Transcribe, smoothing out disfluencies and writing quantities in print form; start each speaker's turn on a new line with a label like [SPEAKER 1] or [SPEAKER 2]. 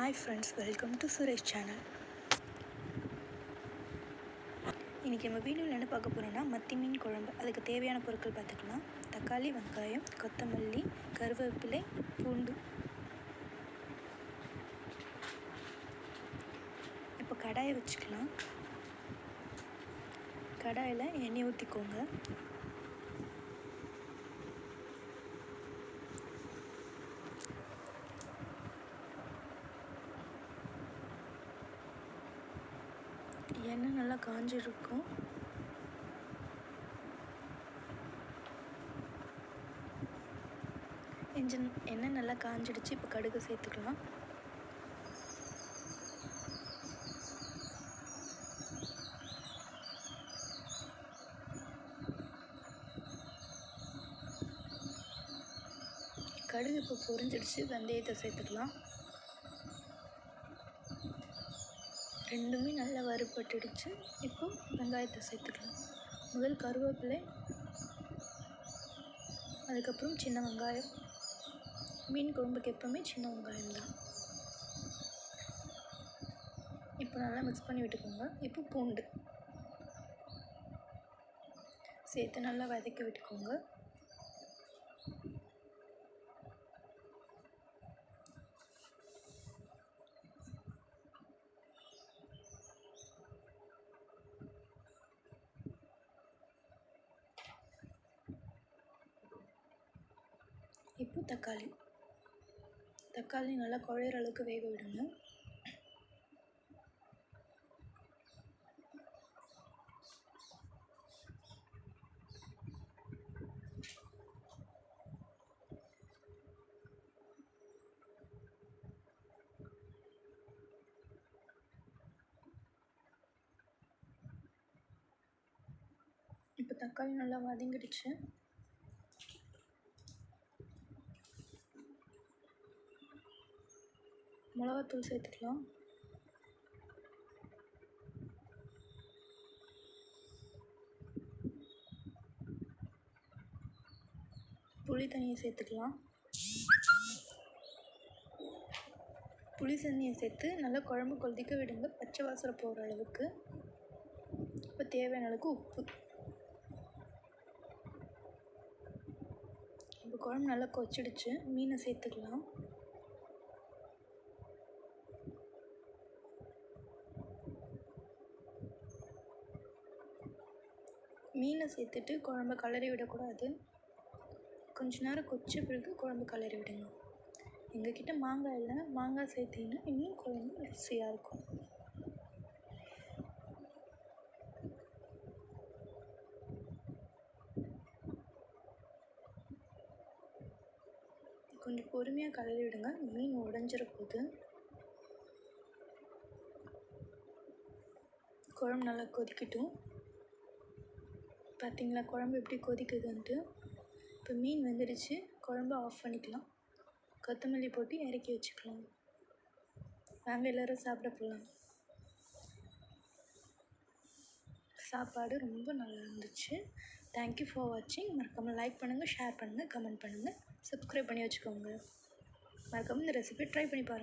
[SPEAKER 1] Hi friends, welcome to Suresh channel. இன்றைக்கி நம்ம வீடியோவில் என்ன பார்க்க போகிறோம்னா மத்தி மீன் குழம்பு. அதுக்கு தேவையான பொருட்கள் பார்த்துக்கலாம். தக்காளி, வெங்காயம், கொத்தமல்லி, கருவேப்பிலை, பூண்டு. இப்போ கடாயை வச்சுக்கலாம். கடாயில் எண்ணெய் ஊற்றிக்கோங்க. எண்ணெய் நல்லா காஞ்சிருக்கும். எண்ணெய் நல்லா காஞ்சிடுச்சு. இப்போ கடுகு சேர்த்துக்கலாம். கடுகு இப்போ பொரிஞ்சிடுச்சு. வெந்தயத்தை சேர்த்துக்கலாம். ரெண்டுமே நல்லா வறுபட்டுடுச்சு. இப்போ வெங்காயத்தை சேர்த்துக்கலாம். முதல் கருவேப்பிலை, அதுக்கப்புறம் சின்ன வெங்காயம். மீன் குழம்புக்கு எப்போவுமே சின்ன வெங்காயம் தான். இப்போ நல்லா மிக்ஸ் பண்ணி விட்டுக்கோங்க. இப்போ பூண்டு சேர்த்து நல்லா வதக்கி விட்டுக்கோங்க. இப்போ தக்காளி நல்லா குழையிற அளவுக்கு வேக விடுங்க. இப்போ தக்காளி நல்லா வதங்கிடுச்சு. மிளகாத்தூள் சேர்த்துக்கலாம். புளி தண்ணியை சேர்த்துக்கலாம். புளி தண்ணியை சேர்த்து நல்லா குழம்பு கொதிக்க விடுங்க, பச்சை வாசனை போகிற அளவுக்கு. இப்போ தேவையான அளவுக்கு உப்பு. இப்போ குழம்பு நல்லா கொதிச்சிடுச்சு. மீனை சேர்த்துக்கலாம். மீனை சேர்த்துட்டு குழம்பு கலரி விடக்கூடாது. கொஞ்ச நேரம் கொதிச்ச பிறகு குழம்பு கலரி விடுங்க. எங்ககிட்ட மாங்காய் இல்லை, மாங்காய் சேர்த்திங்கன்னா இன்னும் குழம்பு ருசியாக இருக்கும். கொஞ்சம் பொறுமையாக கலரி விடுங்க, மீன் உடைஞ்சிட போகுது. குழம்பு நல்லா கொதிக்கட்டும். பார்த்தீங்களா குழம்பு எப்படி கொதிக்குதுன்ட்டு. இப்போ மீன் வெந்துடுச்சு. குழம்பு ஆஃப் பண்ணிக்கலாம். கொத்தமல்லி போட்டு இறக்கி வச்சுக்கலாம். வாங்க எல்லோரும் சாப்பிட போகலாம். சாப்பாடு ரொம்ப நல்லா இருந்துச்சு. தேங்க்யூ ஃபார் வாட்சிங். மறக்காமல் லைக் பண்ணுங்கள், ஷேர் பண்ணுங்கள், கமெண்ட் பண்ணுங்கள், சப்ஸ்கிரைப் பண்ணி வச்சுக்கோங்க. மறக்காமல் இந்த ரெசிபி ட்ரை பண்ணி பாருங்கள்.